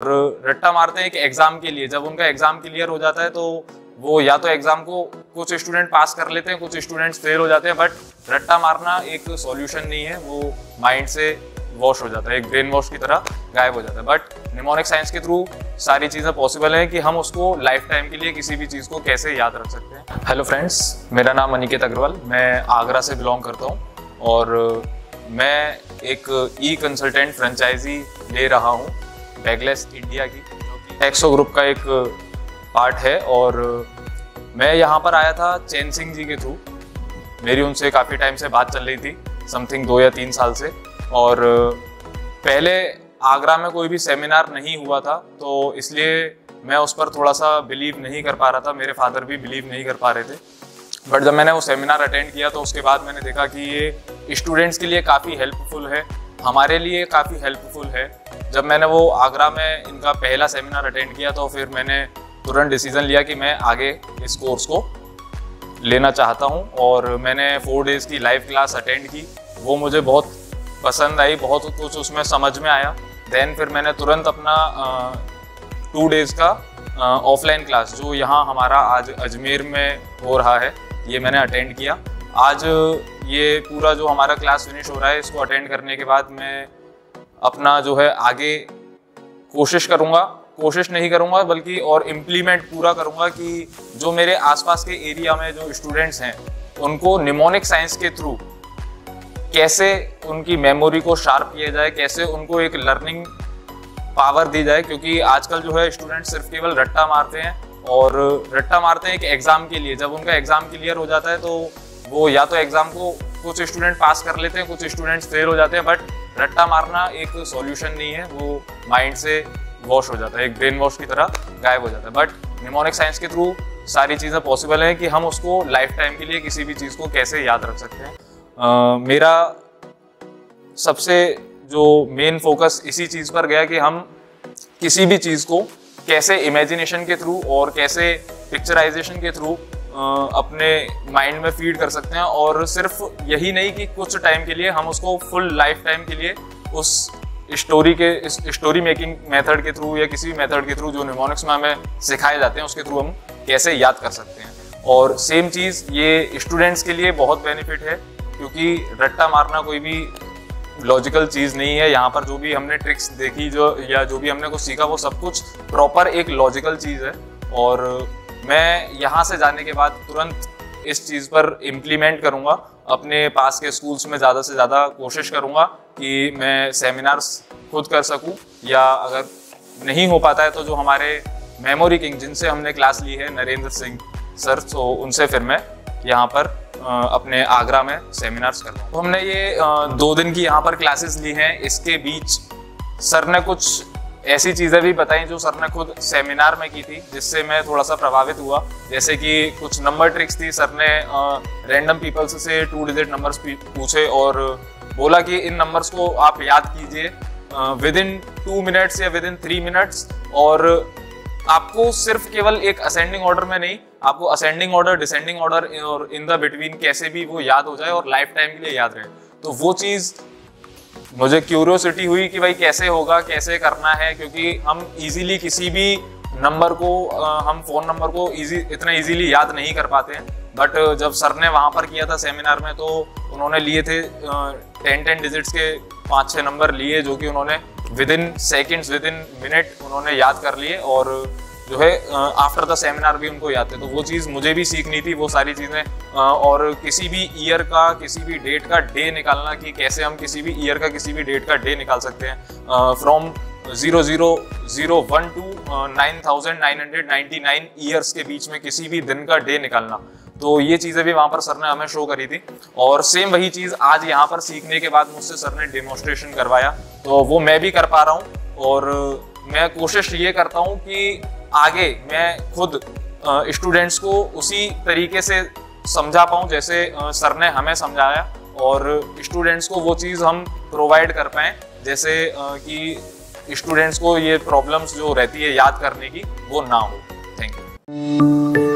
और रट्टा मारते हैं एक एग्जाम के लिए। जब उनका एग्जाम क्लियर हो जाता है तो वो या तो एग्जाम को कुछ स्टूडेंट पास कर लेते हैं, कुछ स्टूडेंट्स फेल हो जाते हैं, बट रट्टा मारना एक सॉल्यूशन नहीं है, वो माइंड से वॉश हो जाता है, एक ब्रेन वॉश की तरह गायब हो जाता है। बट निमोनिक साइंस के थ्रू सारी चीज़ें पॉसिबल हैं कि हम उसको लाइफ टाइम के लिए किसी भी चीज़ को कैसे याद रख सकते हैं। हेलो फ्रेंड्स, मेरा नाम अनिकेत अग्रवाल, मैं आगरा से बिलोंग करता हूँ और मैं एक ई कंसल्टेंट फ्रेंचाइजी ले रहा हूँ बैगलेस इंडिया की, जो कि एक्सो ग्रुप का एक पार्ट है। और मैं यहाँ पर आया था चैन सिंह जी के थ्रू। मेरी उनसे काफ़ी टाइम से बात चल रही थी, समथिंग 2 या 3 साल से। और पहले आगरा में कोई भी सेमिनार नहीं हुआ था, तो इसलिए मैं उस पर थोड़ा सा बिलीव नहीं कर पा रहा था, मेरे फादर भी बिलीव नहीं कर पा रहे थे। बट जब मैंने वो सेमिनार अटेंड किया तो उसके बाद मैंने देखा कि ये स्टूडेंट्स के लिए काफ़ी हेल्पफुल है, हमारे लिए काफ़ी हेल्पफुल है। जब मैंने वो आगरा में इनका पहला सेमिनार अटेंड किया तो फिर मैंने तुरंत डिसीज़न लिया कि मैं आगे इस कोर्स को लेना चाहता हूँ। और मैंने 4 डेज़ की लाइव क्लास अटेंड की, वो मुझे बहुत पसंद आई, बहुत कुछ उसमें समझ में आया। देन फिर मैंने तुरंत अपना 2 डेज़ का ऑफलाइन क्लास, जो यहाँ हमारा आज अजमेर में हो रहा है, ये मैंने अटेंड किया। आज ये पूरा जो हमारा क्लास फिनिश हो रहा है, इसको अटेंड करने के बाद मैं अपना जो है आगे कोशिश नहीं करूँगा बल्कि और इम्प्लीमेंट पूरा करूँगा कि जो मेरे आसपास के एरिया में जो स्टूडेंट्स हैं उनको निमोनिक साइंस के थ्रू कैसे उनकी मेमोरी को शार्प किया जाए, कैसे उनको एक लर्निंग पावर दी जाए। क्योंकि आजकल जो है स्टूडेंट सिर्फ केवल रट्टा मारते हैं, और रट्टा मारते हैं एक एग्जाम के लिए। जब उनका एग्जाम क्लियर हो जाता है तो वो या तो एग्जाम को कुछ स्टूडेंट पास कर लेते हैं, कुछ स्टूडेंट्स फेल हो जाते हैं, बट रट्टा मारना एक सॉल्यूशन नहीं है, वो माइंड से वॉश हो जाता है, एक ब्रेन वॉश की तरह गायब हो जाता है। बट निमोनिक साइंस के थ्रू सारी चीज़ें पॉसिबल हैं कि हम उसको लाइफ टाइम के लिए किसी भी चीज़ को कैसे याद रख सकते हैं। मेरा सबसे जो मेन फोकस इसी चीज़ पर गया कि हम किसी भी चीज़ को कैसे इमेजिनेशन के थ्रू और कैसे पिक्चराइजेशन के थ्रू अपने माइंड में फीड कर सकते हैं। और सिर्फ यही नहीं कि कुछ टाइम के लिए, हम उसको फुल लाइफ टाइम के लिए उस स्टोरी मेकिंग मेथड के थ्रू या किसी भी मेथड के थ्रू जो निमोनिक्स में हमें सिखाए जाते हैं, उसके थ्रू हम कैसे याद कर सकते हैं। और सेम चीज़ ये स्टूडेंट्स के लिए बहुत बेनिफिट है, क्योंकि रट्टा मारना कोई भी लॉजिकल चीज़ नहीं है। यहाँ पर जो भी हमने ट्रिक्स देखी जो भी हमने कुछ सीखा, वो सब कुछ प्रॉपर एक लॉजिकल चीज़ है। और मैं यहाँ से जाने के बाद तुरंत इस चीज़ पर इम्प्लीमेंट करूँगा, अपने पास के स्कूल्स में ज़्यादा से ज़्यादा कोशिश करूँगा कि मैं सेमिनार्स खुद कर सकूँ, या अगर नहीं हो पाता है तो जो हमारे मेमोरी किंग जिनसे हमने क्लास ली है, नरेंद्र सिंह सर, तो उनसे फिर मैं यहाँ पर अपने आगरा में सेमिनार्स करता हूँ। तो हमने ये 2 दिन की यहाँ पर क्लासेस ली हैं। इसके बीच सर ने कुछ ऐसी चीज़ें भी बताई जो सर ने खुद सेमिनार में की थी, जिससे मैं थोड़ा सा प्रभावित हुआ। जैसे कि कुछ नंबर ट्रिक्स थी, सर ने रैंडम पीपल्स से 2 डिजिट नंबर्स पूछे और बोला कि इन नंबर्स को आप याद कीजिए विदिन 2 मिनट्स या विदिन 3 मिनट्स। और आपको सिर्फ केवल एक असेंडिंग ऑर्डर में नहीं, आपको असेंडिंग ऑर्डर, डिसेंडिंग ऑर्डर और इन द बिटवीन कैसे भी वो याद हो जाए और लाइफ टाइम के लिए याद रहे। तो वो चीज़ मुझे क्यूरियोसिटी हुई कि भाई कैसे होगा, कैसे करना है, क्योंकि हम इजीली किसी भी नंबर को, हम फ़ोन नंबर को इतना इजीली याद नहीं कर पाते हैं। बट जब सर ने वहाँ पर किया था सेमिनार में, तो उन्होंने लिए थे 10 डिजिट्स के 5-6 नंबर लिए, जो कि उन्होंने विदिन सेकेंड्स, विदिन मिनट उन्होंने याद कर लिए। और जो है आफ्टर द सेमिनार भी उनको याद थे। तो वो चीज़ मुझे भी सीखनी थी, वो सारी चीज़ें। और किसी भी ईयर का, किसी भी डेट का डे निकालना, कि कैसे हम किसी भी ईयर का, किसी भी डेट का डे निकाल सकते हैं। फ्रॉम 0001 टू 9999 ईयर्स के बीच में किसी भी दिन का डे निकालना। तो ये चीज़ें भी वहाँ पर सर ने हमें शो करी थी। और सेम वही चीज़ आज यहाँ पर सीखने के बाद मुझसे सर ने डेमोन्स्ट्रेशन करवाया, तो वो मैं भी कर पा रहा हूँ। और मैं कोशिश ये करता हूँ कि आगे मैं खुद स्टूडेंट्स को उसी तरीके से समझा पाऊँ जैसे सर ने हमें समझाया, और स्टूडेंट्स को वो चीज़ हम प्रोवाइड कर पाएँ, जैसे कि स्टूडेंट्स को ये प्रॉब्लम्स जो रहती है याद करने की, वो ना हो। Thank you.